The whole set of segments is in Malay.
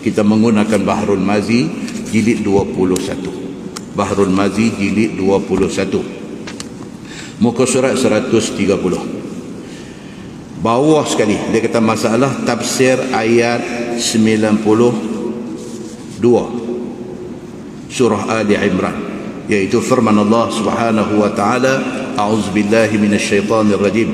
Kita menggunakan Bahrul Mazi jilid 21. Bahrul Mazi jilid 21. Muka surat 130. Bawah sekali dia kata masalah tafsir ayat 92 surah Ali Imran, iaitu firman Allah Subhanahu wa taala, a'udzubillahi minasyaitonir rajim,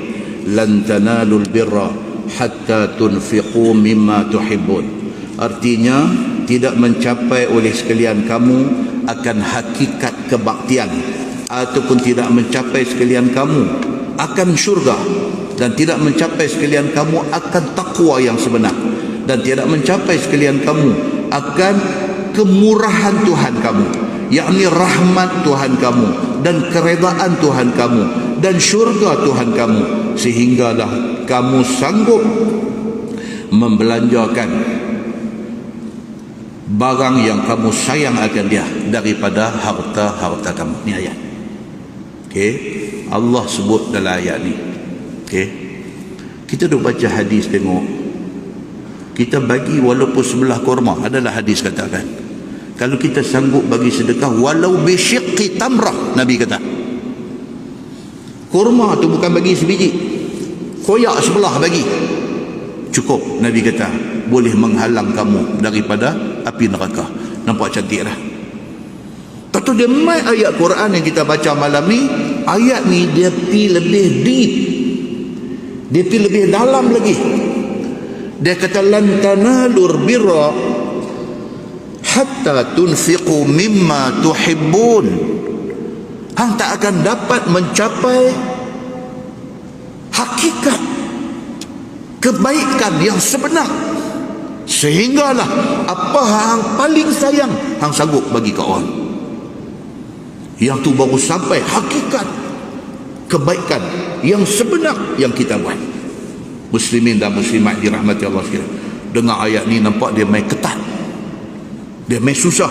lan tanalul birra hatta tunfiqu mimma tuhibbun. Artinya tidak mencapai oleh sekalian kamu akan hakikat kebaktian, ataupun tidak mencapai sekalian kamu akan syurga, dan tidak mencapai sekalian kamu akan takwa yang sebenar, dan tidak mencapai sekalian kamu akan kemurahan Tuhan kamu, yakni rahmat Tuhan kamu dan keredaan Tuhan kamu dan syurga Tuhan kamu, sehinggalah kamu sanggup membelanjakan barang yang kamu sayang akan dia daripada harta-harta kamu. Ni ayat. Okey, Allah sebut dalam ayat ni. Okey, kita duk baca hadis, tengok kita bagi walaupun sebelah kurma. Adalah hadis katakan, kalau kita sanggup bagi sedekah walau bisyiqqi tamrah, Nabi kata kurma tu bukan bagi sebiji, koyak sebelah bagi, cukup. Nabi kata boleh menghalang kamu daripada api neraka. Nampak cantik dah. Tak tahu dia mai ayat Quran yang kita baca malam ni, ayat ni dia pi lebih deep, dia pi lebih dalam lagi. Dia kata lan tanalur birra hatta tunfiqu mimma tuhibbun. Hang tak akan dapat mencapai hakikat kebaikan yang sebenar sehinggalah apa hang paling sayang hang sanggup bagi ke orang. Yang tu baru sampai hakikat kebaikan yang sebenar yang kita buat. Muslimin dan muslimat dirahmati Allah sekalian, dengar ayat ni nampak dia main ketat, dia main susah.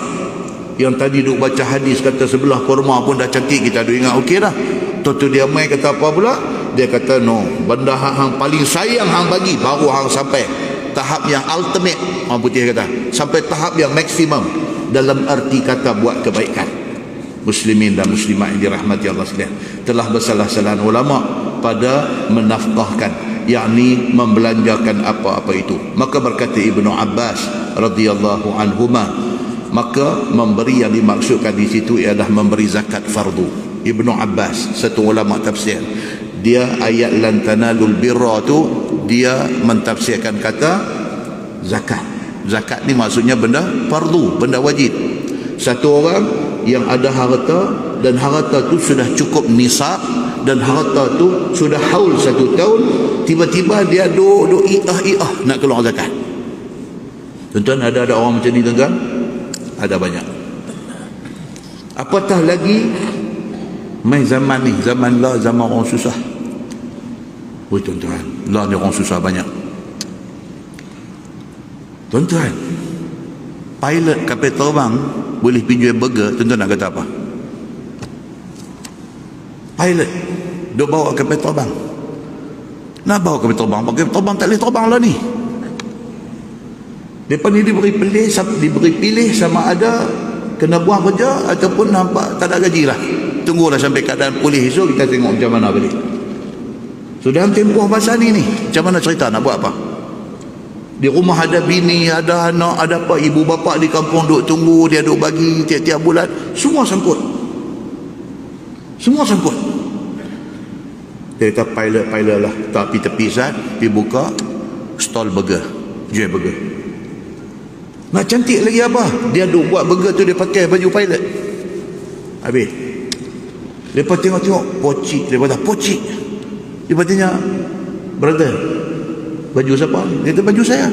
Yang tadi duk baca hadis kata sebelah kurma pun dah cantik, kita duk ingat okey dah. Tu dia main kata apa pula? Dia kata no, benda hang paling sayang hang bagi, baru hang sampai tahap yang ultimate. Orang putih kata sampai tahap yang maksimum dalam arti kata buat kebaikan. Muslimin dan muslimat yang dirahmati Allah sekalian, telah bersalah-salah ulama pada menafkahkan, yakni membelanjakan apa-apa itu. Maka berkata Ibnu Abbas radhiyallahu anhuma, maka memberi yang dimaksudkan di situ ialah memberi zakat fardu. Ibnu Abbas, satu ulama tafsir, dia ayat lan tanalul birra tu dia mentafsirkan kata zakat. Zakat ni maksudnya benda fardu, benda wajib. Satu orang yang ada harta dan harta tu sudah cukup nisab dan harta tu sudah haul 1 tahun, tiba-tiba dia duk nak keluar zakat. Tuan-tuan, ada orang macam ni tuan-tuan? Ada banyak. Apatah lagi main zaman ni, zaman lah, zaman orang susah. Oh tuan-tuan, lah ni orang susah banyak. Tuan-tuan, pilot kapal terbang boleh pinjam burger, tuan-tuan nak kata apa? Pilot duk bawa kapal terbang, nak bawa kapal terbang, kapal terbang tak boleh terbang lah ni. Depan ni diberi pilih sama ada kena buang kerja ataupun nampak tak ada gaji lah. Tunggulah sampai keadaan pulih esok, kita tengok macam mana balik. Sudah tempoh masa ni macam mana cerita nak buat apa? Di rumah ada bini, ada anak, ada apa, ibu bapa di kampung duk tunggu, dia duk bagi tiap-tiap bulan, semua sangkut. Semua sangkut. Dia kata pilot lah, tak pergi tepi sat, pergi buka stall burger, jual burger. Nak cantik lagi apa? Dia duk buat burger tu, dia pakai baju pilot. Habis lepas tengok-tengok, pocik. Dia kata pocik. Dia tanya, brother, baju siapa? Dia kata baju saya.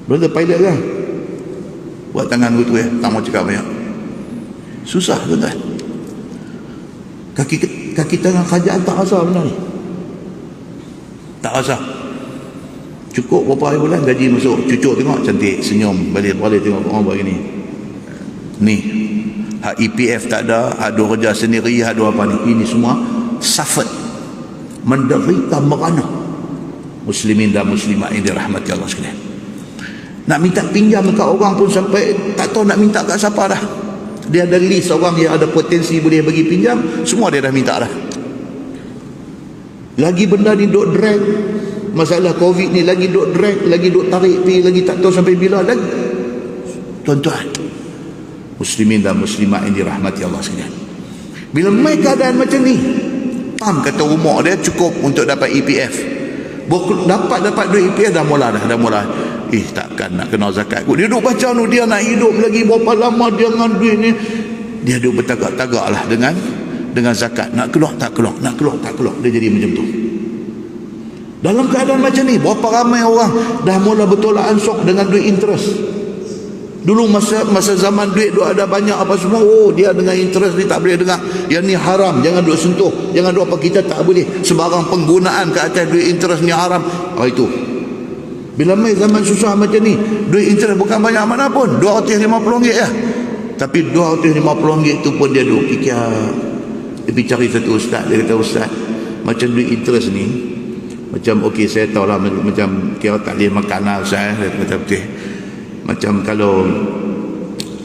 Brother pilot kan? Buat tangan tu tak mau cakap banyak. Susah tuan-tuan. Kaki tangan kerajaan tak rasa benda ni. Tak rasa. Cukup berapa hari bulan gaji masuk, cucuk tengok cantik, senyum, balik tengok orang buat gini. Ni hak EPF tak ada, hak dua kerja sendiri, hak dua apa ni, ini semua suffered, menderita merana. Muslimin dan muslimat yang dirahmati Allah sekalian, nak minta pinjam dekat orang pun sampai tak tahu nak minta kat siapa dah. Dia ada list orang yang ada potensi boleh bagi pinjam, semua dia dah minta dah. Lagi benda ni duk drag, masalah Covid ni lagi duk drag, lagi duk tarik pi, lagi tak tahu sampai bila lagi. Tuan-tuan, muslimin dan muslimat yang dirahmati Allah sekalian, bila mai keadaan macam ni, PAM kata umur dia cukup untuk dapat EPF, dapat duit EPF dah mula. Takkan nak kena zakat. Dia duk baca tu, dia nak hidup lagi berapa lama dia dengan duit ni, dia duk bertagak-tagak lah dengan zakat, nak keluar tak keluar, dia jadi macam tu. Dalam keadaan macam ni, berapa ramai orang dah mula bertolak ansur dengan duit interest. Dulu masa zaman duit duk ada banyak apa semua, dia dengan interest ni tak boleh dengar, yang ni haram, jangan duk sentuh, jangan duk apa, kita tak boleh sembarang penggunaan ke atas duit interest ni haram. Itu bila mai zaman susah macam ni, duit interest bukan banyak mana pun, RM250 ya. Tapi RM250 tu pun dia duk fikir. Dia pergi cari satu ustaz, dia kata, ustaz, macam duit interest ni, macam okey saya tahu lah, macam kira tak boleh makan lah ustaz. Dia kata betul, macam kalau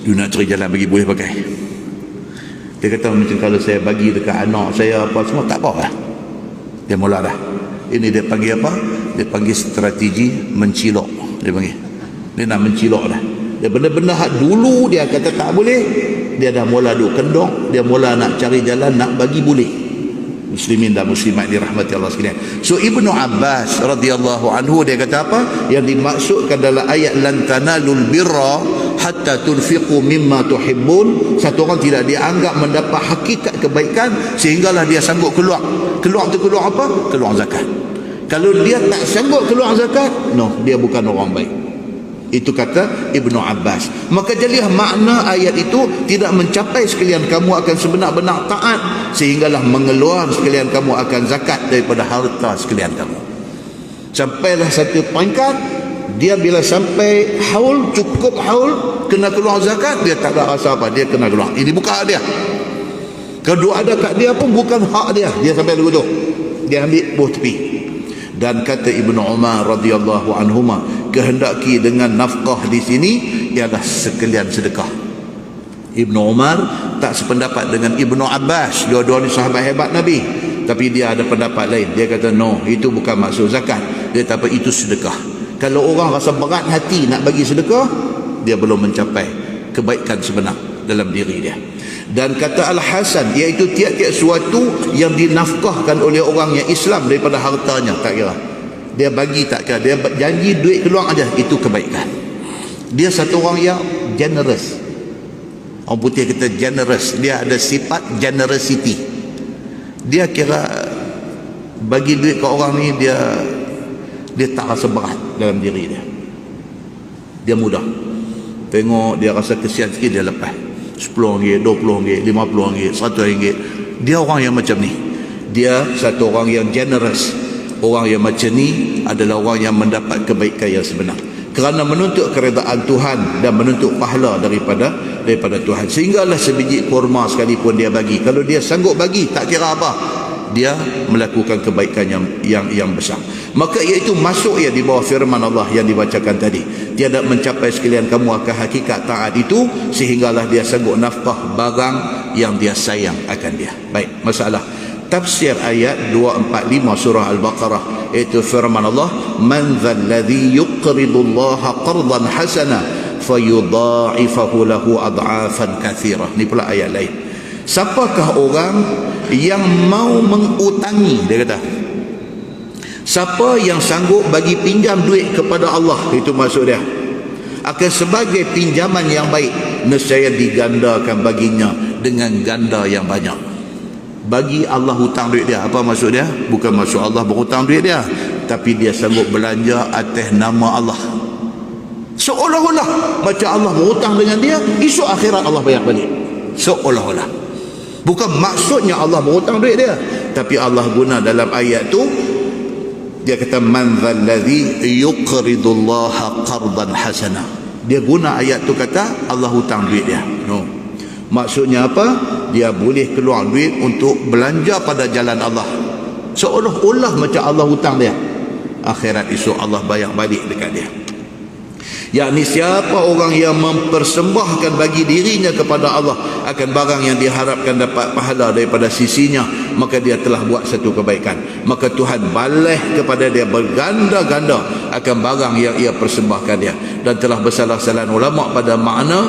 you nak cari jalan bagi boleh pakai. Dia kata macam kalau saya bagi dekat anak saya apa semua tak apa lah. Dia mula dah. Ini dia panggil apa? Dia panggil strategi mencilok. Dia panggil, dia nak mencilok dah. Dia benda-benda hak dulu dia kata tak boleh, dia dah mula duk kendok, dia mula nak cari jalan nak bagi boleh. Muslimin dan muslimat dirahmati Allah sekalian. So Ibnu Abbas radhiyallahu anhu dia kata apa? Yang dimaksudkan dalam ayat lan tanalul birra hatta tunfiqu mimma tuhibbun, satu orang tidak dianggap mendapat hakikat kebaikan sehinggalah dia sanggup keluar apa? Keluar zakat. Kalau dia tak sanggup keluar zakat, dia bukan orang baik. Itu kata Ibnu Abbas. Maka jadilah makna ayat itu tidak mencapai sekalian kamu akan sebenar-benar taat sehinggalah mengeluarkan sekalian kamu akan zakat daripada harta sekalian kamu. Sampailah satu peringkat, dia bila sampai haul, cukup haul, kena keluar zakat, dia tak ada rasa apa, dia kena keluar. Ini bukan hak dia. Kedua ada kat dia pun bukan hak dia. Dia sampai dulu tu, dia ambil buah tepi. Dan kata Ibnu Umar radhiyallahu anhuma, kehendaki dengan nafkah di sini ialah sekalian sedekah. Ibnu Umar tak sependapat dengan Ibnu Abbas, dua-dua ni sahabat hebat Nabi, tapi dia ada pendapat lain. Dia kata itu bukan maksud zakat, dia kata itu sedekah. Kalau orang rasa berat hati nak bagi sedekah, dia belum mencapai kebaikan sebenar dalam diri dia. Dan kata Al-Hasan, iaitu tiap-tiap sesuatu yang dinafkahkan oleh orang yang Islam daripada hartanya, tak kira dia bagi, tak kira dia janji duit keluar aja, itu kebaikan. Dia satu orang yang generous. Orang putih kata generous, dia ada sifat generosity. Dia kira bagi duit ke orang ni, dia tak rasa berat dalam diri dia. Dia mudah. Tengok dia rasa kesian sikit, dia lepas RM10, RM20, RM50, RM100. Dia orang yang macam ni. Dia satu orang yang generous. Orang yang macam ni adalah orang yang mendapat kebaikan yang sebenar, kerana menuntut keredaan Tuhan dan menuntut pahala daripada Tuhan. Sehinggalah sebiji kurma sekalipun dia bagi, kalau dia sanggup bagi, tak kira apa, dia melakukan kebaikan yang besar. Maka iaitu masuk di bawah firman Allah yang dibacakan tadi. Tiada mencapai sekalian kamu akan hakikat taat itu sehinggalah dia sanggup nafkah barang yang dia sayang akan dia. Baik, masalah tafsir ayat 245 surah Al-Baqarah, iaitu firman Allah, man dzalladzi yuqridullaha qardan hasana fayudha'ifahu lahu ad'afan katsirah. Ni pula ayat lain. Siapakah orang yang mau mengutangi, dia kata, siapa yang sanggup bagi pinjam duit kepada Allah, itu maksud dia, akan sebagai pinjaman yang baik, nescaya digandakan baginya dengan ganda yang banyak. Bagi Allah hutang duit dia, apa maksud dia? Bukan maksud Allah berhutang duit dia, tapi dia sanggup belanja atas nama Allah, seolah-olah macam Allah berhutang dengan dia, esok akhirat Allah bayar balik. Seolah-olah, bukan maksudnya Allah berhutang duit dia, tapi Allah guna dalam ayat tu, dia kata man dzalladzi yuqridullaha qardan hasana. Dia guna ayat tu kata Allah hutang duit dia. Maksudnya apa? Dia boleh keluar duit untuk belanja pada jalan Allah, seolah-olah macam Allah hutang dia. akhirat esok Allah bayar balik dekat dia. Yakni siapa orang yang mempersembahkan bagi dirinya kepada Allah akan barang yang diharapkan dapat pahala daripada sisinya, maka dia telah buat satu kebaikan, maka Tuhan balas kepada dia berganda-ganda akan barang yang ia persembahkan dia. Dan telah bersalah-salah ulama pada makna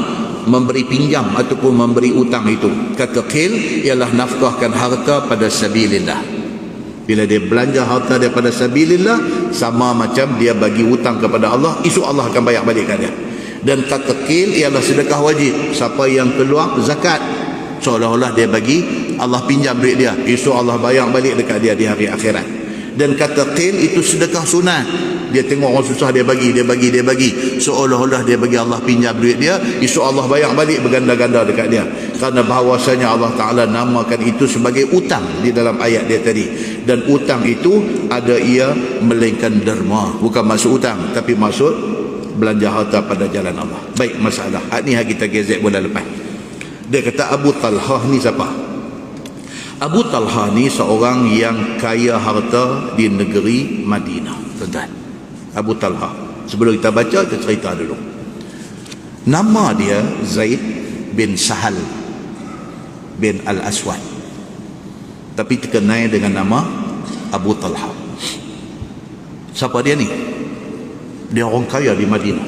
memberi pinjam ataupun memberi utang itu. Kata qil ialah nafkahkan harta pada sabilillah. Bila dia belanja harta daripada sabilillah, sama macam dia bagi hutang kepada Allah, esok Allah akan bayar balikkan dia. Dan kata qil ialah sedekah wajib. Siapa yang keluar zakat, seolah-olah dia bagi, Allah pinjam duit dia, esok Allah bayar balik dekat dia di hari akhirat. Dan kata qil itu sedekah sunat. Dia tengok orang susah, dia bagi, seolah-olah dia bagi, Allah pinjam duit dia, esok Allah bayar balik berganda-ganda dekat dia. Kerana bahawasanya Allah Ta'ala namakan itu sebagai utang di dalam ayat dia tadi. Dan utang itu ada ia melainkan derma, bukan maksud utang, tapi maksud belanja harta pada jalan Allah. Baik, masalah ni kita gezek bulan lepas. Dia kata Abu Talhah ni siapa? Abu Talhah ni seorang yang kaya harta di negeri Madinah, tuan-tuan. Abu Talhah, sebelum kita baca, kita cerita dulu. Nama dia Zaid bin Sahal bin Al-Aswad, tapi terkenal dengan nama Abu Talhah. Siapa dia ni? Dia orang kaya di Madinah.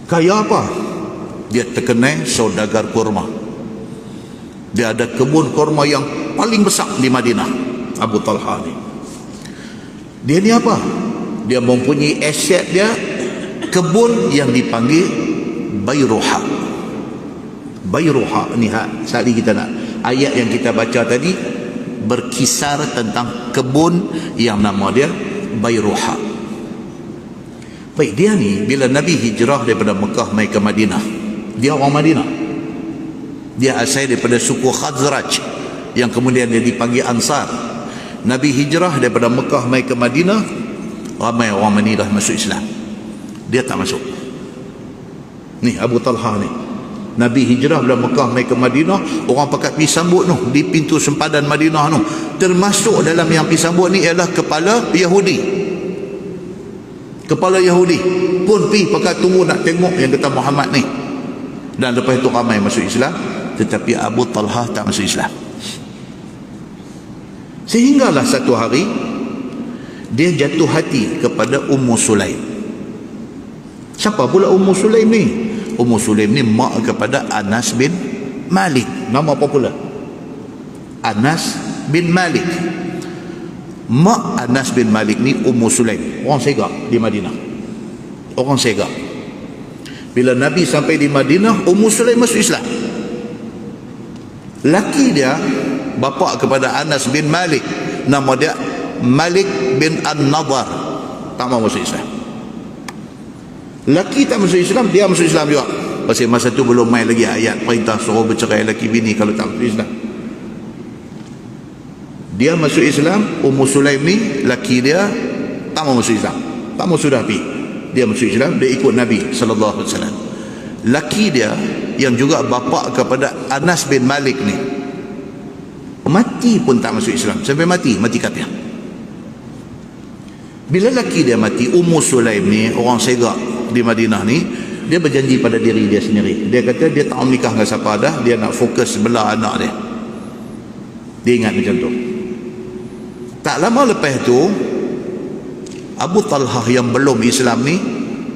Kaya apa? Dia terkenal saudagar kurma. Dia ada kebun kurma yang paling besar di Madinah, Abu Talhah ni. Dia ni apa? Dia mempunyai aset dia, kebun yang dipanggil Bayruha. Bayruha ni saat ini kita nak, ayat yang kita baca tadi berkisar tentang kebun yang nama dia Bayruha. Baik, dia ni bila Nabi hijrah daripada Mekah mai ke Madinah, dia orang Madinah. Dia asal daripada suku Khazraj yang kemudian dia dipanggil Ansar. Nabi hijrah daripada Mekah mai ke Madinah, ramai orang Madinah masuk Islam. Dia tak masuk. Ni Abu Talhah ni, Nabi hijrah dari Mekah mai ke Madinah, orang pakat pergi sambut tu di pintu sempadan Madinah tu. Termasuk dalam yang pergi sambut ni ialah kepala Yahudi. Kepala Yahudi pun pergi pakat tunggu nak tengok yang kata Muhammad ni. Dan lepas itu ramai masuk Islam, tetapi Abu Talhah tak masuk Islam. Sehinggalah satu hari dia jatuh hati kepada Ummu Sulaim. Siapa pula Ummu Sulaim ni? Ummu Sulaim ni mak kepada Anas bin Malik. Nama apa pula? Anas bin Malik. Mak Anas bin Malik ni Ummu Sulaim, orang Segak di Madinah. Orang Segak. Bila Nabi sampai di Madinah, Ummu Sulaim masuk Islam. Laki dia bapa kepada Anas bin Malik, nama dia Malik bin An-Nadhar, tak mau masuk Islam. Laki tak masuk Islam, dia masuk Islam juga. Pasal masa tu belum main lagi ayat perintah suruh bercerai laki bini kalau tak masuk Islam. Dia masuk Islam. Ummu Sulaim ni laki dia tak mau masuk Islam, tak mau sudah pergi. Dia masuk Islam, dia ikut Nabi sallallahu alaihi wasallam. Laki dia yang juga bapa kepada Anas bin Malik ni mati pun tak masuk Islam, sampai mati kafir. Bila laki dia mati, Ummu Sulaim ni orang Segak di Madinah ni, dia berjanji pada diri dia sendiri. Dia kata dia tak mau nikah dengan siapa dah, dia nak fokus belah anak dia. Dia ingat macam tu. Tak lama lepas tu, Abu Talhah yang belum Islam ni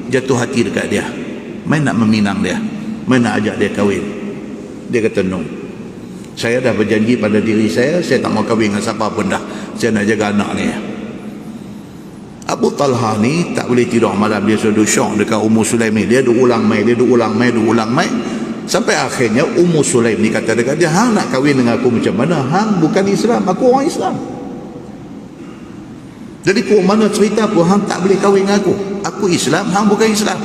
jatuh hati dekat dia, main nak meminang dia, main nak ajak dia kahwin. Dia kata no, saya dah berjanji pada diri saya tak mau kahwin dengan siapa pun dah, saya nak jaga anak ni. Abu Talhah ni tak boleh tidur malam, dia sudah syok dekat Ummu Sulaim ni. Dia duk ulang mai, sampai akhirnya Ummu Sulaim ni kata dekat dia, hang nak kahwin dengan aku macam mana? Hang bukan Islam, aku orang Islam. Jadi kau mana cerita pun hang tak boleh kahwin dengan aku. Aku Islam, hang bukan Islam.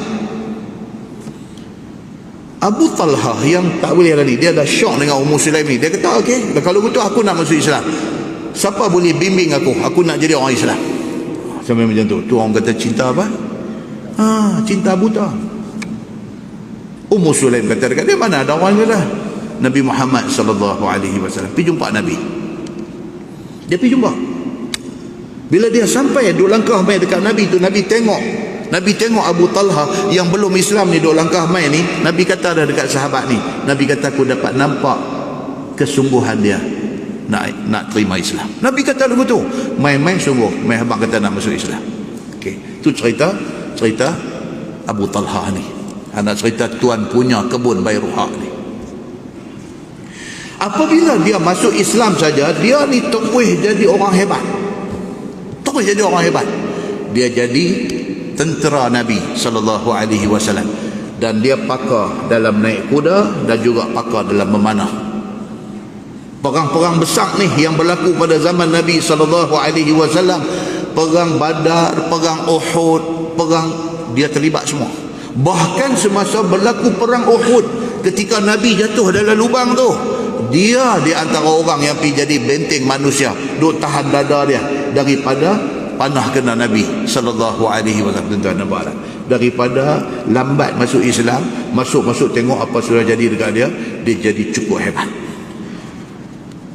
Abu Talhah yang tak boleh lagi, dia dah syok dengan Ummu Sulaim ni. Dia kata okey, kalau begitu aku nak masuk Islam. Siapa boleh bimbing aku? Aku nak jadi orang Islam. Sampai macam tu. Tu orang kata cinta apa? Cinta buta. Ummu Sulaim kata dekat dia, mana ada orang dah. Nabi Muhammad sallallahu alaihi wasallam pergi jumpa Nabi. Dia pergi jumpa. Bila dia sampai duk langkah mai dekat Nabi tu, Nabi tengok Abu Talha yang belum Islam ni duk langkah mai ni. Nabi kata dah dekat sahabat ni, Nabi kata aku dapat nampak kesungguhan dia nak terima Islam. Nabi kata lagu tu, main-main sungguh, main abang kata nak masuk Islam. Okey, tu cerita Abu Talha ni. Anak cerita tuan punya kebun Bairuha ni. Apabila dia masuk Islam saja, dia ni terus jadi orang hebat. Dia jadi tentera Nabi SAW, dan dia pakar dalam naik kuda dan juga pakar dalam memanah. Perang-perang besar ni yang berlaku pada zaman Nabi SAW, perang Badar, perang Uhud, dia terlibat semua. Bahkan semasa berlaku perang Uhud, ketika Nabi jatuh dalam lubang tu, dia di antara orang yang pergi jadi benteng manusia, duk tahan dada dia daripada panah kena Nabi SAW. Tuan-tuan nampak tak? Daripada lambat masuk Islam, masuk tengok apa sudah jadi dekat dia jadi cukup hebat.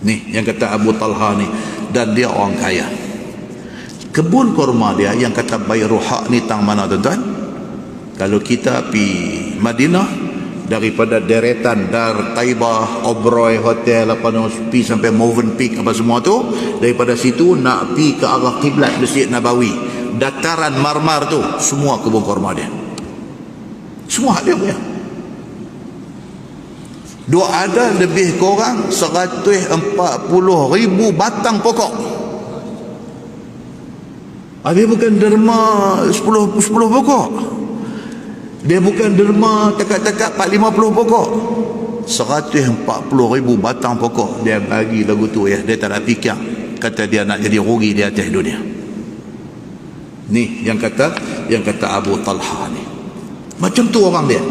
Ni yang kata Abu Talha ni, dan dia orang kaya. Kebun kurma dia yang kata Bairuha ni tang mana tuan-tuan? Kalau kita pergi Madinah, daripada deretan Dar Taibah, Oberoi Hotel, apa nama, pergi sampai Movenpick apa semua tu, daripada situ nak pergi ke arah kiblat Masjid Nabawi, dataran marmar tu semua kebun kurma dia, semua dia punya. Dia ada lebih kurang 140,000 batang pokok. Dia bukan derma 10 pokok. Dia bukan derma takat-takat 450 pokok. 140,000 batang pokok dia bagi lagu tu ya. Dia tak nak fikir, kata dia nak jadi rugi di atas dunia. Ni yang kata Abu Talha ni. Macam tu orang dia.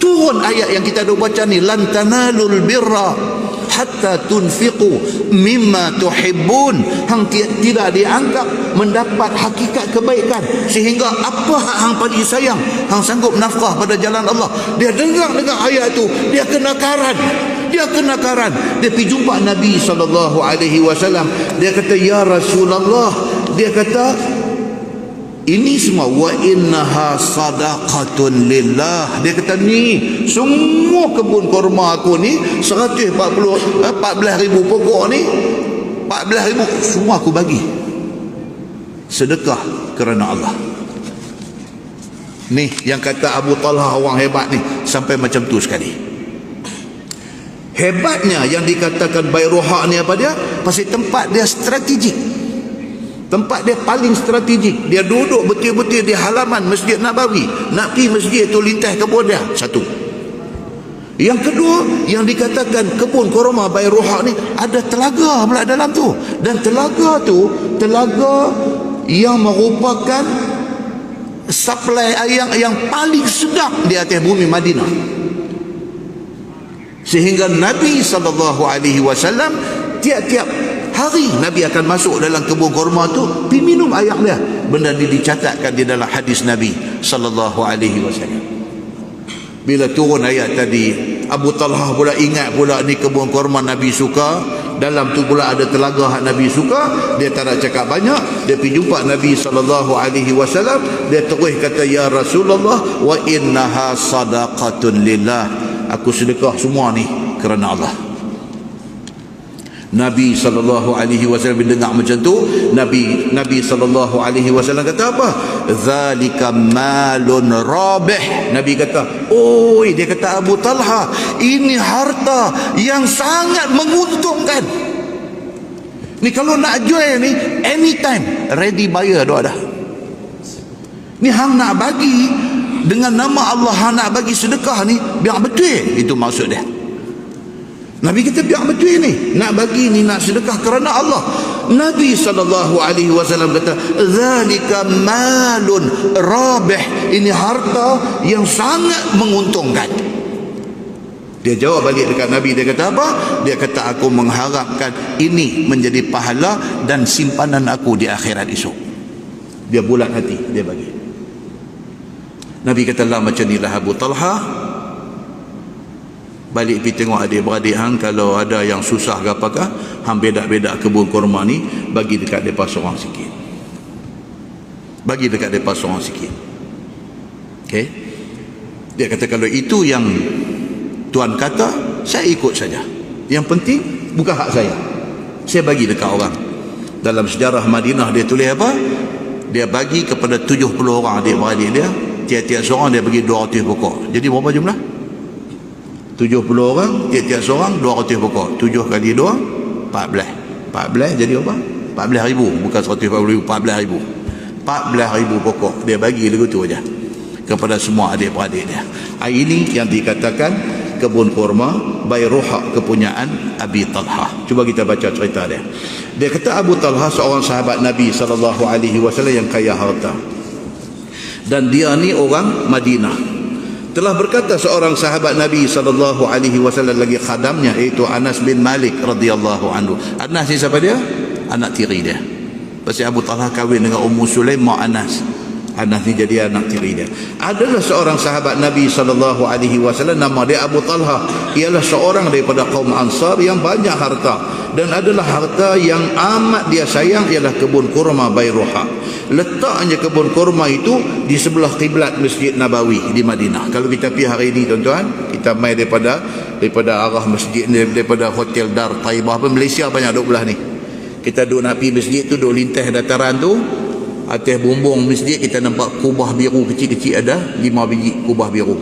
Turun ayat yang kita dah baca ni, lan tanalul birra hatta tunfiqu mimma tuhibbun. Hang tidak dianggap mendapat hakikat kebaikan sehingga apa hang paling sayang, hang sanggup nafkah pada jalan Allah. Dia dengar ayat tu, dia kena karan. Dia pergi jumpa Nabi SAW. Dia kata, ya Rasulullah, dia kata ini semua wa innaha sadaqatun lillah. Dia kata ni semua kebun kurma aku ni 14,000 pokok ni, 14,000 semua aku bagi sedekah kerana Allah. Ni yang kata Abu Talha orang hebat ni, sampai macam tu sekali. Hebatnya yang dikatakan Bairuha ni apa dia? Pasal tempat dia strategik. Tempat dia paling strategik. Dia duduk betul-betul di halaman Masjid Nabawi. Nak pergi masjid tu lintas kebun dia. Satu. Yang kedua, yang dikatakan kebun kurma Bairuha ni ada telaga pula dalam tu. Dan telaga tu, telaga yang merupakan suplai air yang paling sedap di atas bumi Madinah. Sehingga Nabi SAW tiap-tiap hari Nabi akan masuk dalam kebun kurma tu, pergi minum air dia. Benda ni dicatatkan di dalam hadis Nabi SAW. Bila turun ayat tadi, Abu Talha pula ingat pula ni kebun kurma Nabi suka, dalam tu pula ada telaga hak Nabi suka. Dia tak nak cakap banyak, dia pergi jumpa Nabi SAW. Dia terus kata, ya Rasulullah, wa innaha sadaqatun lillah. Aku sedekah semua ni kerana Allah. Nabi SAW dengar macam tu, Nabi SAW kata apa? Zalika malun rabih. Nabi kata, oi, dia kata Abu Talha, ini harta yang sangat menguntungkan. Ni kalau nak jual ni, anytime ready buyer dah ada. Ni hang nak bagi dengan nama Allah, hang nak bagi sedekah ni, biar betul. Itu maksud dia. Nabi kata biar betul ni, nak bagi ni, nak sedekah kerana Allah. Nabi SAW kata, zalika malun rabih. Ini harta yang sangat menguntungkan. Dia jawab balik dekat Nabi, dia kata apa? Dia kata, aku mengharapkan ini menjadi pahala dan simpanan aku di akhirat esok. Dia bulat hati, dia bagi. Nabi kata, lah macam inilah Abu Talha, Balik pergi tengok adik-beradik hang, kalau ada yang susah ke apakah, hang bedak-bedak kebun kurma ni, bagi dekat depa seorang sikit. Bagi dekat depa seorang sikit. Okey. Dia kata kalau itu yang Tuan kata, saya ikut saja. Yang penting bukan hak saya. Saya bagi dekat orang. Dalam sejarah Madinah dia tulis apa? Dia bagi kepada 70 orang adik-beradik dia, tiap-tiap seorang dia bagi 200 pokok. Jadi berapa jumlah? 70 orang, tiap-tiap seorang 200 pokok. 7 kali 2, 14. 14 jadi apa? 14,000. Bukan 140,000, 14,000. 14,000 pokok dia bagi lagu tu aja kepada semua adik-beradik dia. Ini yang dikatakan kebun kurma Bayruha, kepunyaan Abi Talhah. Cuba kita baca cerita dia. Dia kata Abu Talhah seorang sahabat Nabi SAW yang kaya harta. Dan dia ni orang Madinah. Telah berkata seorang sahabat Nabi SAW lagi khadamnya, iaitu Anas bin Malik radhiyallahu anhu. Anas ni siapa dia? Anak tiri dia. Pasal Abu Talhah kahwin dengan Ummu Sulaim mak Anas. Anas ni jadi anak tiri dia. Adalah seorang sahabat Nabi SAW, nama dia Abu Talhah. Ialah seorang daripada kaum Ansar yang banyak harta, dan adalah harta yang amat dia sayang ialah kebun kurma Bayruha. Letaknya kebun kurma itu di sebelah kiblat Masjid Nabawi di Madinah. Kalau kita pergi hari ini tuan-tuan, kita mai daripada arah masjid, daripada Hotel Dar Taibah, Malaysia banyak duk belah ni. Kita duk nak pergi masjid tu, duk lintas dataran tu, atas bumbung masjid kita nampak kubah biru kecil-kecil, ada 5 biji kubah biru.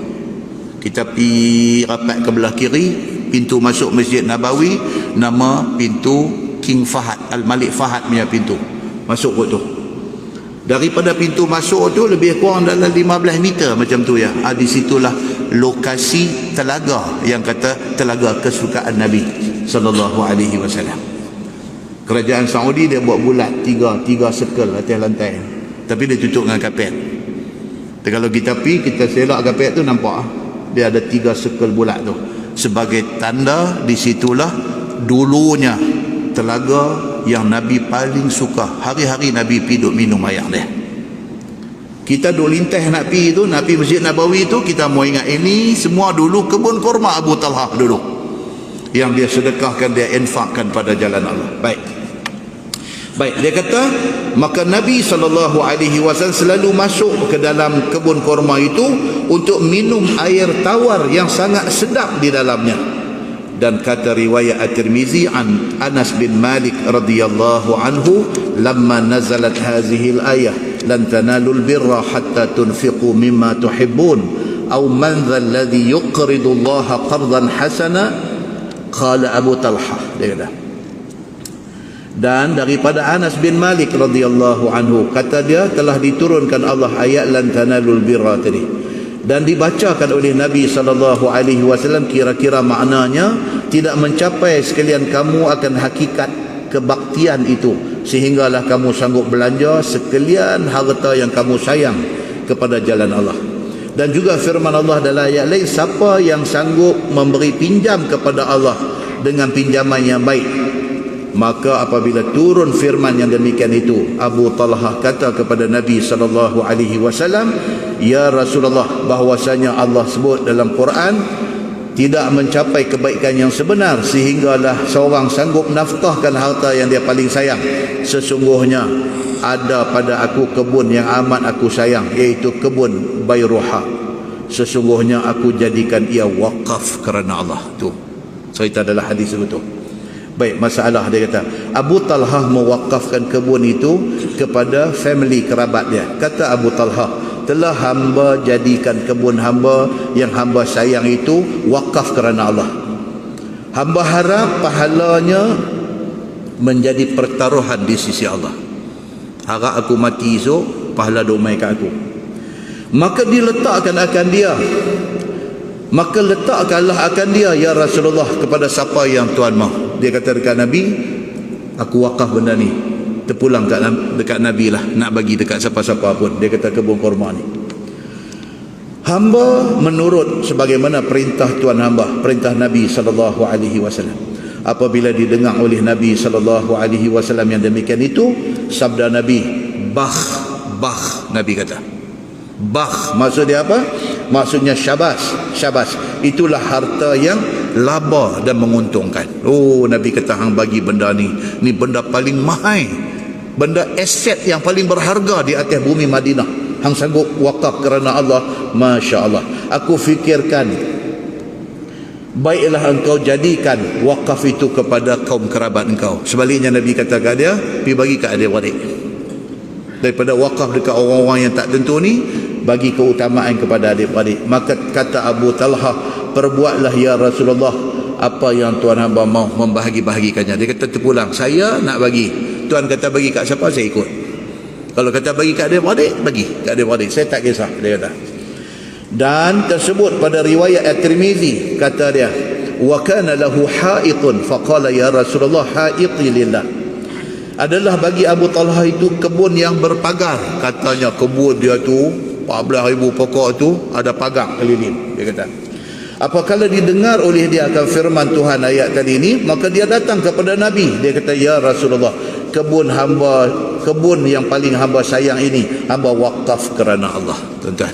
Kita pergi rapat ke belah kiri, pintu masuk Masjid Nabawi, nama pintu King Fahad, Al-Malik Fahad punya pintu. Masuk kot tu. Daripada pintu masuk tu lebih kurang dalam 15 meter macam tu ya. Di situlah lokasi telaga, yang kata telaga kesukaan Nabi sallallahu alaihi wasallam. Kerajaan Saudi dia buat bulat tiga circle atas lantai, tapi dia tutup dengan kapet. Dan kalau kita pergi, kita selak kapet tu, nampak dia ada 3 circle bulat tu, sebagai tanda di situlah dulunya telaga yang Nabi paling suka. Hari-hari Nabi pergi duk minum air dia. Kita duk lintas nak pergi tu, nak pergi Masjid Nabawi tu, kita mau ingat ini semua dulu kebun kurma Abu Talhah dulu, yang dia sedekahkan, dia infakkan pada jalan Allah. Baik, dia kata maka Nabi SAW selalu masuk ke dalam kebun kurma itu untuk minum air tawar yang sangat sedap di dalamnya. Dan kata riwayat At-Tirmizi an Anas bin Malik radhiyallahu anhu, lamma nazalat hadhihi al-ayah lan tanalul birra hatta tunfiqu mimma tuhibbun aw man dhal ladhi yuqridu Allah qardan hasana, qala Abu Talhah. Dia kata, dan daripada Anas bin Malik radhiyallahu anhu, kata dia telah diturunkan Allah ayat lan tanalul birra tadi, dan dibacakan oleh Nabi SAW. Kira-kira maknanya, tidak mencapai sekalian kamu akan hakikat kebaktian itu sehinggalah kamu sanggup belanja sekalian harta yang kamu sayang kepada jalan Allah. Dan juga firman Allah dalam ayat lain, siapa yang sanggup memberi pinjam kepada Allah dengan pinjaman yang baik, maka apabila turun firman yang demikian itu, Abu Talhah kata kepada Nabi SAW, ya Rasulullah, bahwasanya Allah sebut dalam Quran, tidak mencapai kebaikan yang sebenar sehinggalah seorang sanggup nafkahkan harta yang dia paling sayang. Sesungguhnya ada pada aku kebun yang amat aku sayang, iaitu kebun Bayruha. Sesungguhnya aku jadikan ia wakaf kerana Allah. Tu cerita dalam hadis itu. Baik, masalah dia kata Abu Talhah mewakafkan kebun itu kepada family kerabat dia. Kata Abu Talhah, telah hamba jadikan kebun hamba yang hamba sayang itu wakaf kerana Allah. Hamba harap pahalanya menjadi pertaruhan di sisi Allah. Harap aku mati esok, pahala duk mai kat aku. Maka diletakkan akan dia, maka letakkanlah akan dia ya Rasulullah kepada siapa yang Tuhan mahu. Dia kata dekat Nabi, aku wakaf benda ni, terpulang dekat Nabi lah, nak bagi dekat siapa-siapa pun. Dia kata kebun kurma ni, hamba menurut sebagaimana perintah Tuhan hamba, perintah Nabi SAW. Apabila didengar oleh Nabi SAW yang demikian itu, sabda Nabi, bah, Nabi kata bah, maksud dia apa? Maksudnya syabas, itulah harta yang laba dan menguntungkan. Oh, Nabi kata hang bagi benda ni benda paling mahal, benda aset yang paling berharga di atas bumi Madinah, hang sanggup wakaf kerana Allah. Masya Allah, aku fikirkan baiklah engkau jadikan wakaf itu kepada kaum kerabat engkau. Sebaliknya Nabi katakan dia pergi bagi ke adik-adik. Daripada wakaf dekat orang-orang yang tak tentu ni, bagi keutamaan kepada adik-adik. Maka kata Abu Talha, perbuatlah ya Rasulullah apa yang Tuan hamba mau membahagi-bahagikannya. Dia kata terpulang, saya nak bagi. Tuan kata bagi kat siapa, saya ikut. Kalau kata bagi kat adik-adik, bagi kat adik-adik, saya tak kisah, dia kata. Dan tersebut pada riwayat At-Tirmizi, kata dia, wa kana lahu haitun faqala ya Rasulullah haiti lillah. Adalah bagi Abu Talha itu kebun yang berpagar. Katanya kebun dia tu 14,000 pokok tu ada pagar keliling, dia kata. Apabila didengar oleh dia akan firman Tuhan ayat tadi ini, maka dia datang kepada Nabi. Dia kata, ya Rasulullah, kebun yang paling hamba sayang ini hamba wakaf kerana Allah. Tuan-tuan,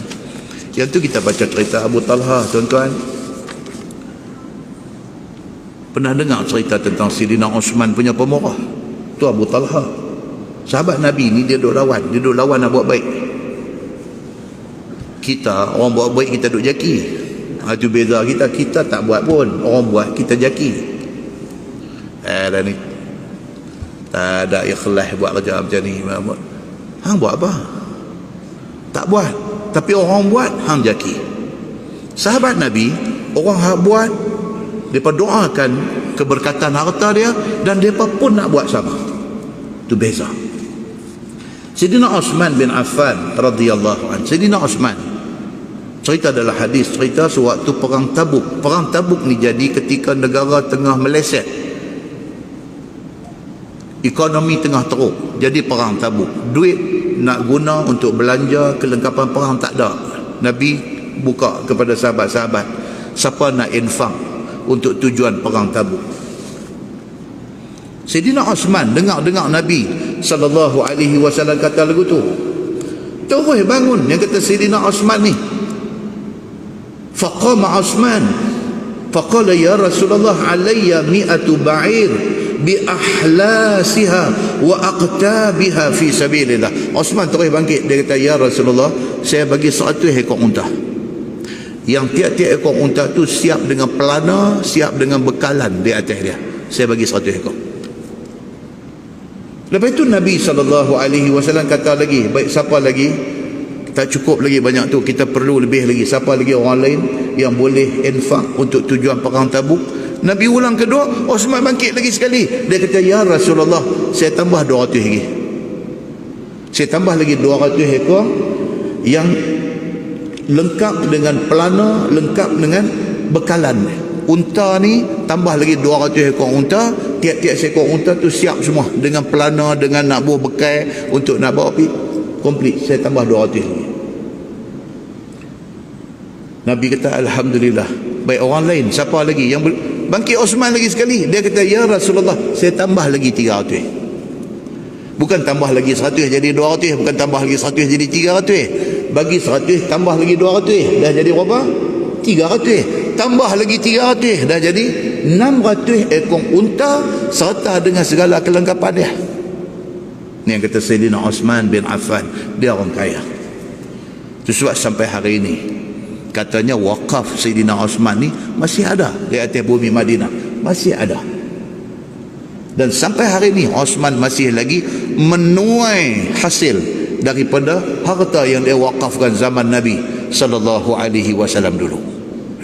yang tu kita baca cerita Abu Talha. Tuan-tuan pernah dengar cerita tentang Sidina Osman punya pemurah? Tu Abu Talha, sahabat Nabi ni. Dia duk lawan nak buat baik. Kita orang buat baik, kita duk jaki. Itu beza kita tak buat pun, orang buat kita jaki. Dah ni tak ada ikhlas buat kerja macam ni. Hang buat apa? Tak buat, tapi orang buat, hang jaki. Sahabat Nabi, orang hang buat, mereka doakan keberkatan harta dia, dan mereka pun nak buat sama. Itu beza. Sayyidina Osman bin Affan radhiyallahu anhu. Sayyidina Osman, cerita adalah hadis, cerita sewaktu perang Tabuk. Perang Tabuk ni jadi ketika negara tengah meleset, ekonomi tengah teruk. Jadi perang Tabuk, duit nak guna untuk belanja kelengkapan perang tak ada. Nabi buka kepada sahabat-sahabat, siapa nak infak untuk tujuan perang Tabuk. Sayyidina Osman dengar Nabi SAW kata lagu tu, terus bangun. Yang kata Sayyidina Osman ni, faqama Osman faqala ya Rasulullah alayya mi'atu ba'ir bi ahlasiha wa aqtabiha fi sabilillah. Osman terus bangkit, dia kata, ya Rasulullah, saya bagi 100 ekor unta, yang tiap-tiap ekor unta tu siap dengan pelana, siap dengan bekalan di atas dia. Saya bagi 100 ekor. Lepas itu Nabi SAW kata lagi, baik, siapa lagi? Tak cukup lagi banyak tu, kita perlu lebih lagi. Siapa lagi orang lain yang boleh infak untuk tujuan perang Tabuk? Nabi ulang kedua, Osman bangkit lagi sekali. Dia kata, ya Rasulullah, saya tambah 200 lagi. Saya tambah lagi 200 ekor yang lengkap dengan pelana, lengkap dengan bekalan. Unta ni tambah lagi 200 ekor unta, tiap-tiap seekor unta tu siap semua dengan pelana, dengan nak bawa bekal untuk nak bawa pergi komplit. Saya tambah 200 lagi. Nabi kata, alhamdulillah. Baik, orang lain siapa lagi yang bangkit? Osman lagi sekali. Dia kata, ya Rasulullah, saya tambah lagi 300. Bukan tambah lagi 100 jadi 200, bukan tambah lagi 100 jadi 300. Bagi 100 tambah lagi 200, dah jadi berapa? 300. Tambah lagi 300, dah jadi 600 ekor unta serta dengan segala kelengkapan dia. Ni yang kata Sayyidina Osman bin Affan, dia orang kaya. Itu sebab sampai hari ini katanya wakaf Sayyidina Osman ni masih ada di atas bumi Madinah, masih ada. Dan sampai hari ini Osman masih lagi menuai hasil daripada harta yang dia wakafkan zaman Nabi SAW dulu.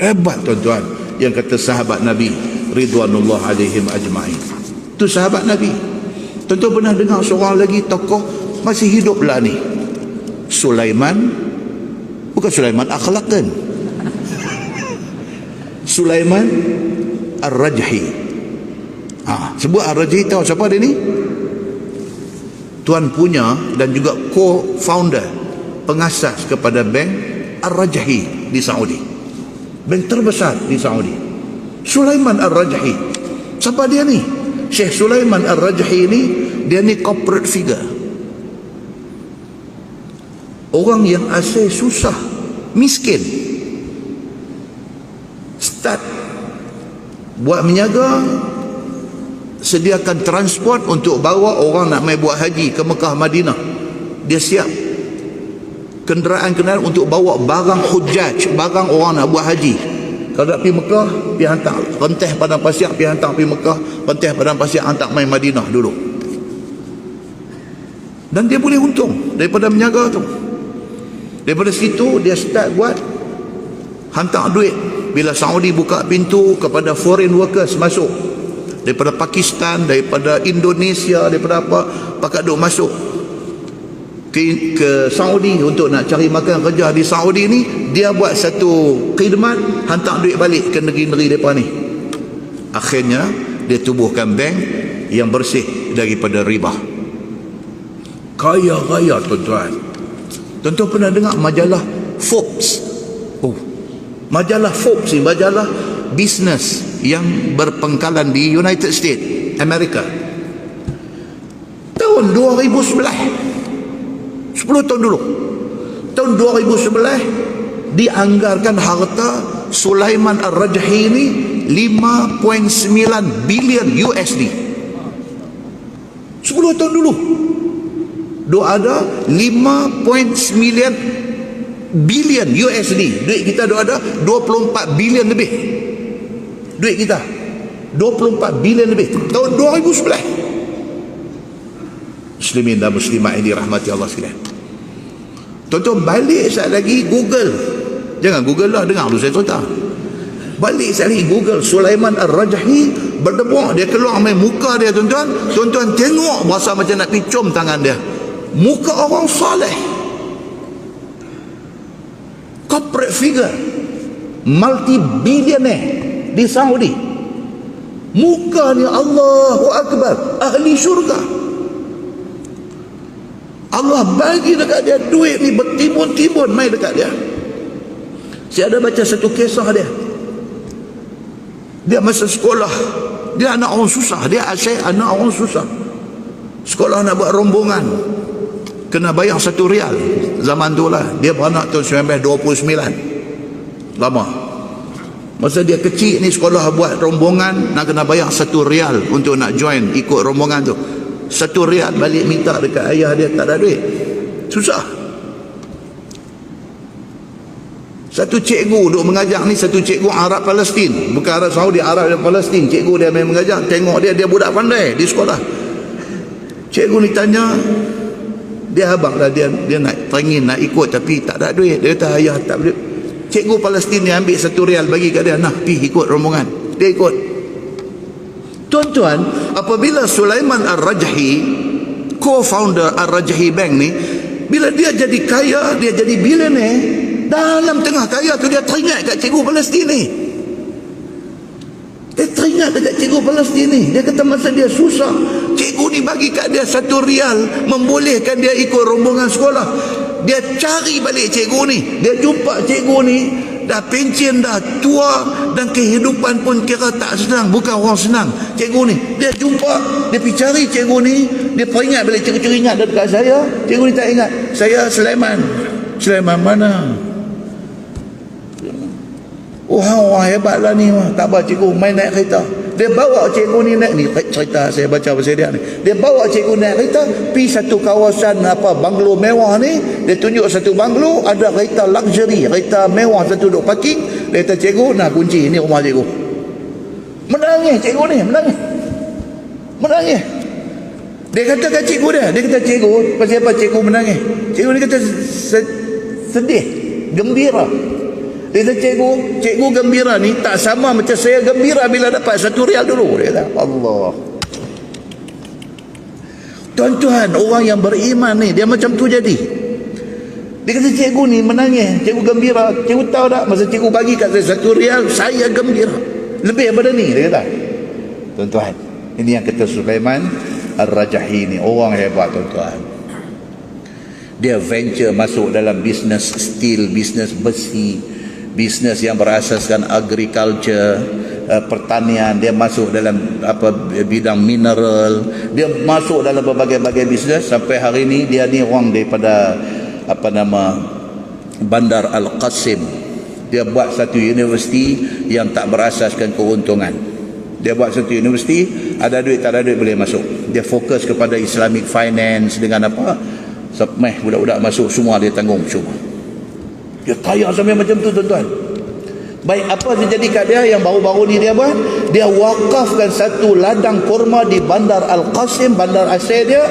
Hebat tuan-tuan, yang kata sahabat Nabi ridwanullah alaihim ajma'in. Itu sahabat Nabi. Tentu pernah dengar seorang lagi tokoh masih hidup lah ni, Sulaiman. Bukan Sulaiman akhlak kan, Sulaiman Ar-Rajhi. Sebut Ar-Rajhi, tahu siapa dia ni? Tuan punya dan juga co-founder, pengasas kepada bank Ar-Rajhi di Saudi, bank terbesar di Saudi. Sulaiman Ar-Rajhi, siapa dia ni? Syekh Sulaiman Ar-Rajhi ni, dia ni corporate figure, orang yang asal susah, miskin, start buat menjaga, sediakan transport untuk bawa orang nak mai buat haji ke Mekah Madinah. Dia siap kenderaan-kenderaan untuk bawa barang hujaj, barang orang nak buat haji. Kalau nak pergi Mekah, pergi hantar renteh padang pasir, pergi hantar pergi Mekah, renteh padang pasir hantar mai Madinah dulu. Dan dia boleh untung daripada menjaga tu. Daripada situ dia start buat hantar duit. Bila Saudi buka pintu kepada foreign workers masuk daripada Pakistan, daripada Indonesia, daripada apa, pakat duk masuk ke Saudi untuk nak cari makan kerja di Saudi ni, dia buat satu khidmat, hantar duit balik ke negeri-negeri mereka ni. Akhirnya dia tubuhkan bank yang bersih daripada riba. Kaya raya tuan-tuan. Tuan-tuan pernah dengar majalah Forbes? Oh, majalah Forbes ni majalah bisnes yang berpangkalan di United States Amerika. Tahun 2011, 10 tahun dulu, tahun 2011, dianggarkan harta Sulaiman Ar-Rajhi ni 5.9 bilion USD. 10 tahun dulu dia ada 5.9 bilion USD. Duit kita dia ada 24 bilion lebih. Duit kita 24 bilion lebih tahun 2011. Muslimin dan muslimat ini rahmati Allah sekalian. Tuan-tuan balik sekali lagi Google. Jangan Google lah, dengar dulu saya cerita. Balik sekali lagi Google Sulaiman Ar-Rajhi berdebuk, dia keluar main muka dia tuan-tuan. Tuan-tuan tengok berasa macam nak picum tangan dia. Muka orang saleh, corporate figure, multi-billionaire di Saudi. Muka ni Allahu Akbar, ahli syurga. Allah bagi dekat dia duit ni bertimbun-timbun mai dekat dia. Saya ada baca satu kisah dia. Dia masa sekolah, dia anak orang susah, dia asyik anak orang susah. Sekolah nak buat rombongan, kena bayar 1 rial. Zaman tu lah, dia beranak tahun 1929. Lama. Masa dia kecil ni sekolah buat rombongan, nak kena bayar 1 rial untuk nak join ikut rombongan tu. 1 rial balik minta dekat ayah dia, tak ada duit. Susah. Satu cikgu duk mengajar ni, satu cikgu Arab Palestin, bukan Arab Saudi, Arab dan Palestin. Cikgu dia main mengajar, tengok dia budak pandai di sekolah. Cikgu ni tanya, dia habaq lah, dia nak teringin nak ikut tapi tak ada duit. Dia kata ayah tak boleh. Cikgu Palestin ni ambil 1 rial bagi kat dia, nah pergi ikut rombongan. Dia ikut. Tuan-tuan, apabila Sulaiman Ar-Rajhi, co-founder Ar-Rajhi Bank ni, bila dia jadi kaya, dia jadi billionaire, dalam tengah kaya tu dia teringat kat cikgu Palestin ni. Dia teringat dekat cikgu Palestin ni. Dia kata masa dia susah, cikgu ni bagi kat dia 1 rial, membolehkan dia ikut rombongan sekolah. Dia cari balik cikgu ni. Dia jumpa cikgu ni dah pencen, dah tua, dan kehidupan pun kira tak senang, bukan orang senang. Cikgu ni dia jumpa, dia pergi cari cikgu ni. Dia peringat balik, cikgu ingat dekat saya. Cikgu ni tak ingat. Saya Sulaiman. Sulaiman mana? Oh, orang hebat lah ni. Tak apa cikgu, main naik kereta. Dia bawa cikgu ni naik, ni cerita saya baca pasal dia ni. Dia bawa cikgu naik kereta pergi satu kawasan banglo mewah ni. Dia tunjuk satu banglo, ada kereta luxury, kereta mewah satu duk parking. Dia kata cikgu, nah kunci, ni rumah cikgu. Menangis cikgu ni, menangis. Dia kata kat cikgu dia kata cikgu, pasal apa cikgu menangis? Cikgu ni kata sedih, gembira. Dia kata cikgu gembira ni tak sama macam saya gembira bila dapat 1 rial dulu. Dia kata Allah. Tuan-tuan, orang yang beriman ni dia macam tu jadi. Dia kata cikgu ni menangis, cikgu gembira. Cikgu tahu tak, masa cikgu bagi kat saya 1 rial, saya gembira lebih daripada ni. Dia kata, tuan-tuan, ini yang kata Sulaiman Ar-Rajhi ni, orang hebat tuan-tuan. Dia venture masuk dalam bisnes steel, bisnes besi, bisnes yang berasaskan agriculture, pertanian. Dia masuk dalam bidang mineral. Dia masuk dalam berbagai-bagai bisnes sampai hari ini dia ni orang daripada Bandar Al-Qasim. Dia buat satu universiti yang tak berasaskan keuntungan. Dia buat satu universiti, ada duit tak ada duit boleh masuk. Dia fokus kepada Islamic finance dengan apa? Meh budak-budak masuk semua dia tanggung semua. Dia kaya sampai macam tu tuan-tuan. Baik, apa terjadi kat dia yang baru-baru ni dia buat? Dia wakafkan satu ladang kurma di Bandar Al-Qasim, bandar asal dia,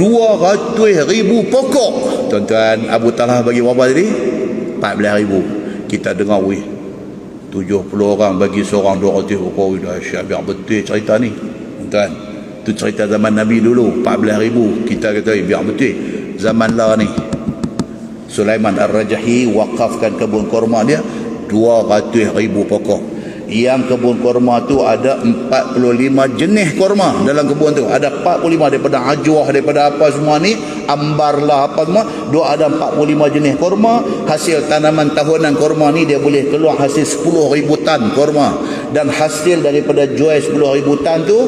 200,000 pokok. Tuan-tuan, Abu Talha bagi berapa tadi? 14,000. Kita dengar, weh, 70 orang bagi seorang 200 pokok. Dahsyat, biar betul cerita ni. Tuan-tuan, tu cerita zaman Nabi dulu, 14,000. Kita kata, biar betul. Zaman lah ni, Sulaiman Ar-Rajahi wakafkan kebun kurma dia 200,000 pokok. Yang kebun kurma tu ada 45 jenis kurma dalam kebun tu. Ada 45 daripada ajwah, daripada apa semua ni, ambar lah apa semua. Dia ada 45 jenis kurma. Hasil tanaman tahunan kurma ni dia boleh keluar hasil 10,000 tan kurma. Dan hasil daripada jual 10,000 tan tu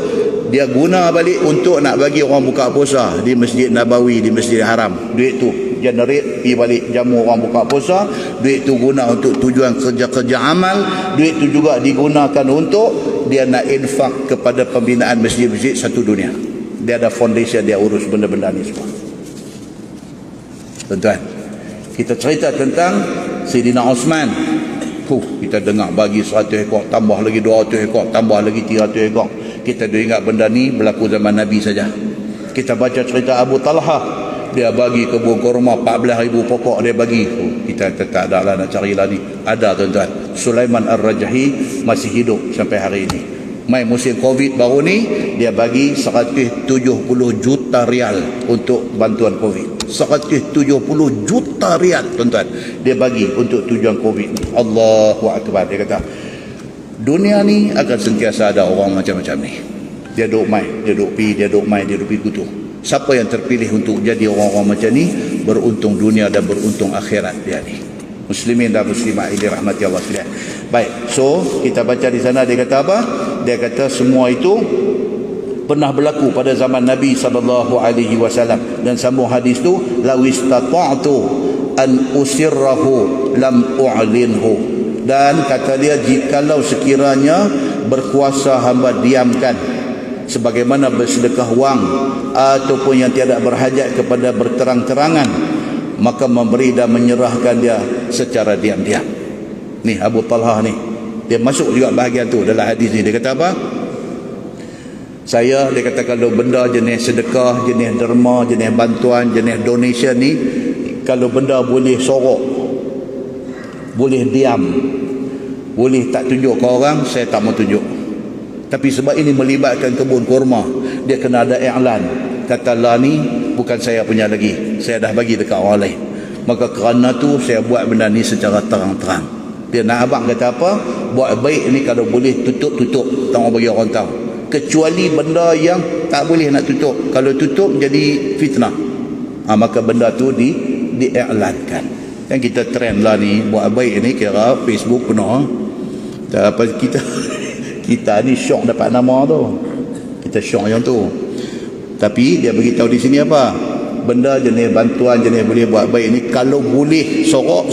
dia guna balik untuk nak bagi orang buka puasa di Masjid Nabawi, di Masjid Haram. Duit tu generate pergi balik jamu orang buka puasa. Duit tu guna untuk tujuan kerja-kerja amal. Duit tu juga digunakan untuk dia nak infak kepada pembinaan masjid-masjid satu dunia. Dia ada foundation, dia urus benda-benda ni semua. Tuan-tuan, kita cerita tentang Sayyidina Osman. Kita dengar bagi 100 ekor, tambah lagi 200 ekor, tambah lagi 300 ekor. Kita dah ingat benda ni berlaku zaman Nabi saja. Kita baca cerita Abu Talha, dia bagi kebun kurma 14,000 pokok dia bagi. Kita tak ada lah nak carilah ni. Ada tuan-tuan. Sulaiman Ar-Rajahi masih hidup sampai hari ini. Mai musim Covid baru ni dia bagi 170 juta rial untuk bantuan Covid. 170 juta rial tuan-tuan dia bagi untuk tujuan Covid ni. Allahu Akbar. Dia kata dunia ni akan sentiasa ada orang macam-macam ni. Dia duk mai, dia duk pi, dia duk mai, dia duk pi kutu. Siapa yang terpilih untuk jadi orang-orang macam ni, beruntung dunia dan beruntung akhirat dia ni. Muslimin dan muslimat ini rahmati Allah sekalian. Baik, so kita baca di sana dia kata apa? Dia kata semua itu pernah berlaku pada zaman Nabi SAW. Dan sambung hadis tu, law istata'tu an usirrahu lam u'linhu. Dan kata dia, jikalau sekiranya berkuasa hamba diamkan sebagaimana bersedekah wang ataupun yang tiada berhajat kepada berterang-terangan, maka memberi dan menyerahkan dia secara diam-diam. Ni Abu Talha ni, dia masuk juga bahagian tu dalam hadis ni. Dia kata apa? Dia kata kalau benda jenis sedekah, jenis derma, jenis bantuan, jenis donation ni, kalau benda boleh sorok, boleh diam, boleh tak tunjuk ke orang, saya tak mau tunjuk. Tapi sebab ini melibatkan kebun kurma, dia kena ada iklan. Kata lah ni bukan saya punya lagi, saya dah bagi dekat orang lain. Maka kerana tu saya buat benda ni secara terang-terang. Dia nak abang kata apa? Buat baik ni kalau boleh tutup-tutup, tak mau bagi orang tahu. Kecuali benda yang tak boleh nak tutup. Kalau tutup jadi fitnah. Maka benda tu diiklankan. Yang kita trend lah ni, buat baik ni kira Facebook penuh. Apa kita ni syok dapat nama tu. Kita syok yang tu. Tapi dia beritahu di sini apa? Benda jenis bantuan, jenis boleh buat baik ni kalau boleh sorok.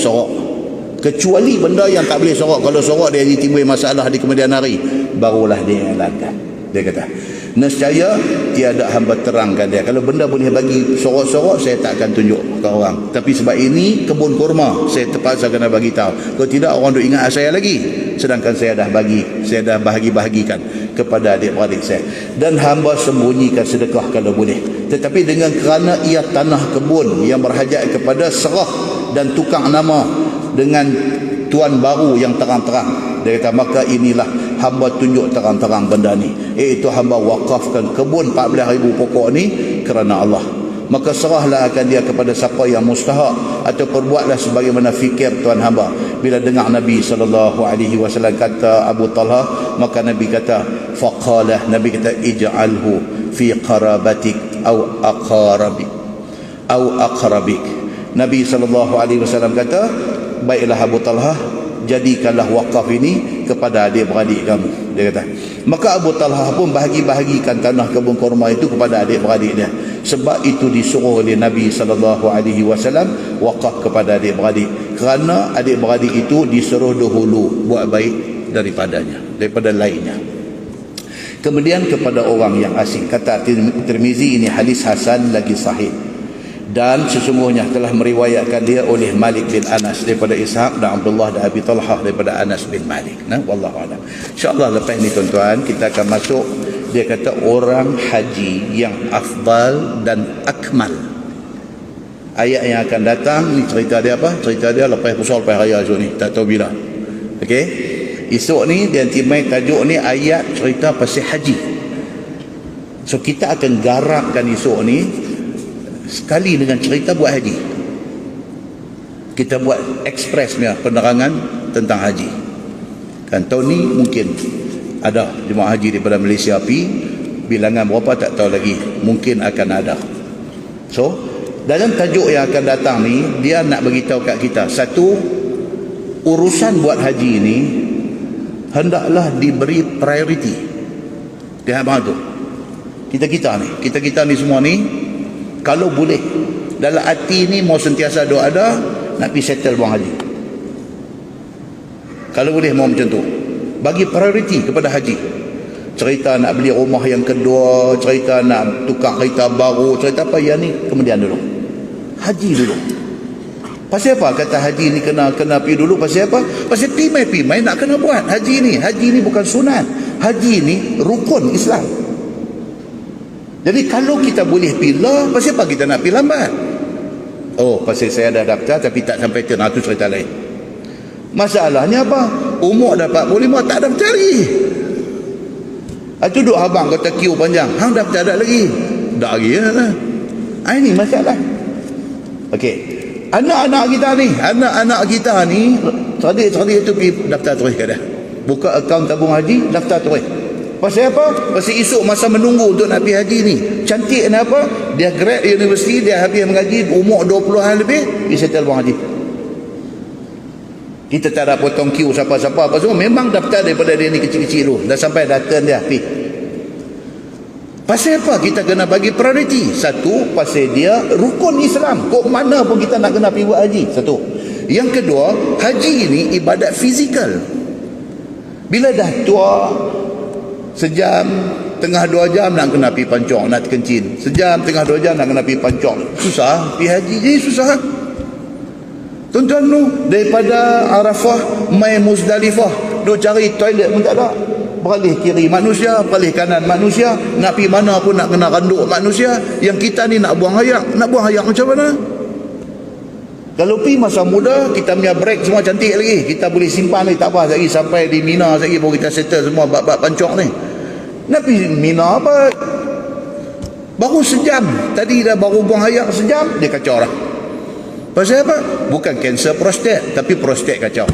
Kecuali benda yang tak boleh sorok. Kalau sorok dia timbul masalah di kemudian hari, barulah dia iklankan. Dia kata, nescaya tiada hamba terangkan dia. Kalau benda boleh bagi sorok-sorok, saya tak akan tunjuk ke orang. Tapi sebab ini kebun kurma, saya terpaksa kena bagi tahu. Kalau tidak orang duk ingat saya lagi. Sedangkan saya dah bagi, saya dah bahagi-bahagikan kepada adik-beradik saya. Dan hamba sembunyikan sedekah kalau boleh. Tetapi dengan kerana ia tanah kebun yang berhajat kepada serah dan tukang nama dengan tuan baru yang terang-terang, dia kata maka inilah hamba tunjuk terang-terang benda ni, iaitu hamba wakafkan kebun 14,000 pokok ni kerana Allah. Maka serahlah akan dia kepada siapa yang mustahak, atau perbuatlah sebagaimana fikir tuan hamba. Bila dengar Nabi SAW kata Abu Talha, maka Nabi kata faqalah, Nabi kata ij'alhu fi qarabatik au aqarabik au aqrabik. Nabi SAW kata, baiklah Abu Talha, jadikanlah wakaf ini kepada adik-beradik kamu. Dia kata, maka Abu Talha pun bahagi-bahagikan tanah kebun kurma itu kepada adik-beradik dia. Sebab itu disuruh oleh Nabi SAW wakaf kepada adik-beradik, kerana adik-beradik itu disuruh dahulu buat baik daripadanya, daripada lainnya. Kemudian kepada orang yang asing, kata Tirmizi, ini hadis hasan lagi sahih, dan sesungguhnya telah meriwayatkan dia oleh Malik bin Anas daripada Ishaq dan Abdullah dan Abi Talhah daripada Anas bin Malik. Wallahu a'lam. InsyaAllah lepas ni tuan-tuan kita akan masuk, dia kata orang haji yang afdal dan akmal. Ayat yang akan datang ni cerita dia apa? Cerita dia lepas besar lepas raya esok ni, tak tahu bila. Okey. Esok ni dia timai tajuk ni ayat cerita pasal haji. So kita akan garapkan esok ni sekali dengan cerita buat haji. Kita buat ekspresnya penerangan tentang haji. Kan tahun ni mungkin ada jemaah haji daripada Malaysia bilangan berapa tak tahu lagi, mungkin akan ada. So dalam tajuk yang akan datang ni dia nak beritahu kat kita, satu, urusan buat haji ni hendaklah diberi priority. Dia apa tu? Kita ni semua ni kalau boleh dalam hati ni mau sentiasa doa ada nak pergi settle buang haji. Kalau boleh mau macam tu, bagi priority kepada haji. Cerita nak beli rumah yang kedua, cerita nak tukar kereta baru, cerita apa yang ni kemudian dulu. Haji dulu. Pasal apa kata haji ni kena pergi dulu? Pasal apa? Pasal pimai nak kena buat haji ni. Haji ni bukan sunat. Haji ni rukun Islam. Jadi kalau kita boleh pilih, pasal apa kita nak pilih lambat? Oh, pasal saya dah daftar tapi tak sampai turn, itu cerita lain. Masalahnya apa? Umur dah 45 tak daftar lagi. Itu duk abang kata queue panjang. Hang daftar tak lagi? Tak lagi lah. Ini masalah. Okey. Anak-anak kita ni cerdik tu pergi daftar terus kat dia. Buka akaun tabung haji, daftar terus. Pasal apa? Pasal esok masa menunggu untuk nak pergi haji ni. Cantik kenapa? Dia grad universiti, dia habis mengaji umur 20-an lebih, dia settle buang haji. Kita tak ada potong queue siapa-siapa apa semua. Memang daftar daripada dia ni kecil-kecil tu. Dah sampai data dia pergi. Pasal apa kita kena bagi priority? Satu, pasal dia rukun Islam. Kok mana pun kita nak kena pergi buat haji. Satu. Yang kedua, haji ni ibadat fizikal. Bila dah tua, sejam, tengah 2 jam nak kena pergi pancong, nak kencing. Sejam, tengah 2 jam nak kena pergi pancong. Susah. Pergi haji je susah. Tuan-tuan tu, daripada Arafah, mai Muzdalifah, duk cari toilet pun tak ada. Beralih kiri manusia, beralih kanan manusia, nak pergi mana pun nak kena randuk manusia. Yang kita ni nak buang ayak macam mana? Kalau pergi masa muda, kita punya break semua cantik lagi, kita boleh simpan ni, tak apa lagi sampai di Mina lagi baru kita settle semua bab-bab pancong ni. Nak pergi Mina apa? Baru sejam, tadi dah baru buang ayak sejam, dia kacau lah. Pasal apa? Bukan kanser prostat, tapi prostat kacau.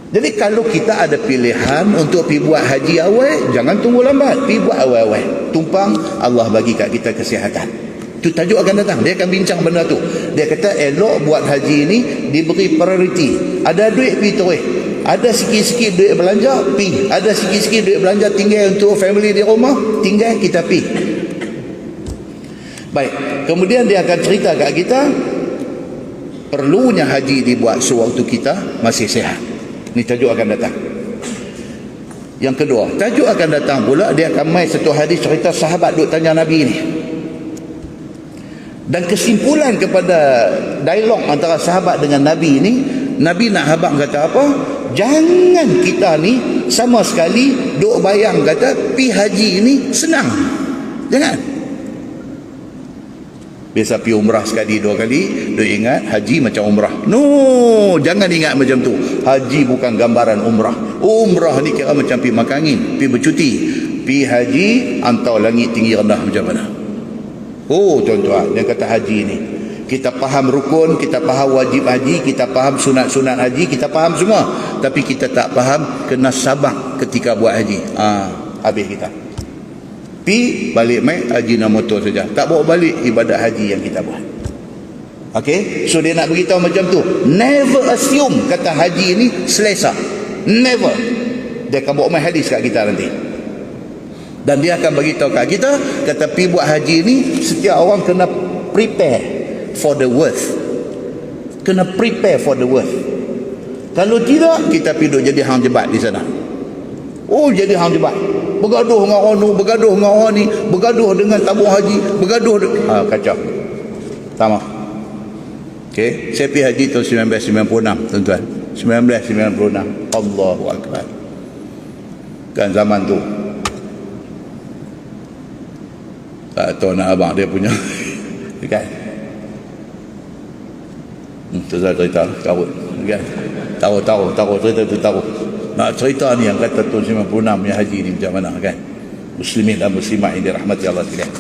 Jadi kalau kita ada pilihan untuk pergi buat haji awal, jangan tunggu lambat, pergi buat awal-awal. Tumpang, Allah bagi kat kita kesihatan. Itu tajuk akan datang, dia akan bincang benda tu. Dia kata elok buat haji ni diberi priority. Ada duit pergi terus, ada sikit-sikit duit belanja pergi, ada sikit-sikit duit belanja tinggal untuk family di rumah, tinggal kita pergi. Baik, kemudian dia akan cerita kat kita perlunya haji dibuat sewaktu kita masih sihat. Ini tajuk akan datang. Yang kedua, tajuk akan datang pula, dia akan mai satu hadis cerita sahabat duk tanya Nabi ni. Dan kesimpulan kepada dialog antara sahabat dengan Nabi ni, Nabi nak habaq kata apa? Jangan kita ni sama sekali duk bayang kata pi haji ni senang. Jangan. Biasa pergi umrah sekali 2 kali, duk ingat haji macam umrah. No, jangan ingat macam tu. Haji bukan gambaran umrah. Umrah ni kira macam pergi makan angin, pergi bercuti. Pergi haji, antau langit tinggi rendah macam mana. Oh tuan-tuan, dia kata haji ni, kita faham rukun, kita faham wajib haji, kita faham sunat-sunat haji, kita faham semua. Tapi kita tak faham kena sabar ketika buat haji. Habis kita. Pi balik mai haji nak motor saja, tak bawa balik ibadat haji yang kita buat. Okey, so dia nak beritahu macam tu, never assume kata haji ni selesa, never. Dia akan bawa mai hadis kat kita nanti, dan dia akan beritahu kat kita kata pi buat haji ni setiap orang kena prepare for the worst, kena prepare for the worst. Kalau tidak, kita pergi duduk jadi hang jebat di sana. Oh, jadi hang debat. Bergaduh dengan orang tu, bergaduh dengan orang ni, bergaduh dengan tabung haji, bergaduh kacau. Sama. Okey, saya pergi haji tahun 1996, tuan-tuan. 1996. Allahu Akbar. Kan zaman tu. Tak tahu nak abang dia punya. Kan? Cerita tahu. Kan? Tahu cerita tu tahu. Nak cerita ni yang kata tahun 96 yang haji ni macam mana kan? Muslimin dan muslimat yang dirahmati Allah sekalian.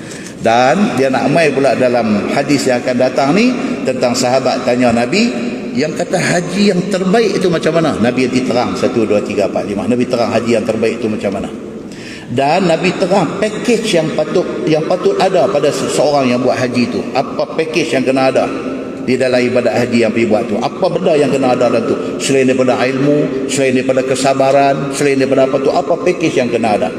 Dan dia nak mai pula dalam hadis yang akan datang ni tentang sahabat tanya Nabi yang kata haji yang terbaik itu macam mana? Nabi nanti terang 1 2 3 4 5. Nabi terang haji yang terbaik itu macam mana. Dan Nabi terang package yang patut ada pada seseorang yang buat haji itu. Apa package yang kena ada di dalam ibadat haji yang pergi buat tu? Apa benda yang kena ada dalam tu? Selain daripada ilmu, selain daripada kesabaran, selain daripada apa tu? Apa package yang kena ada?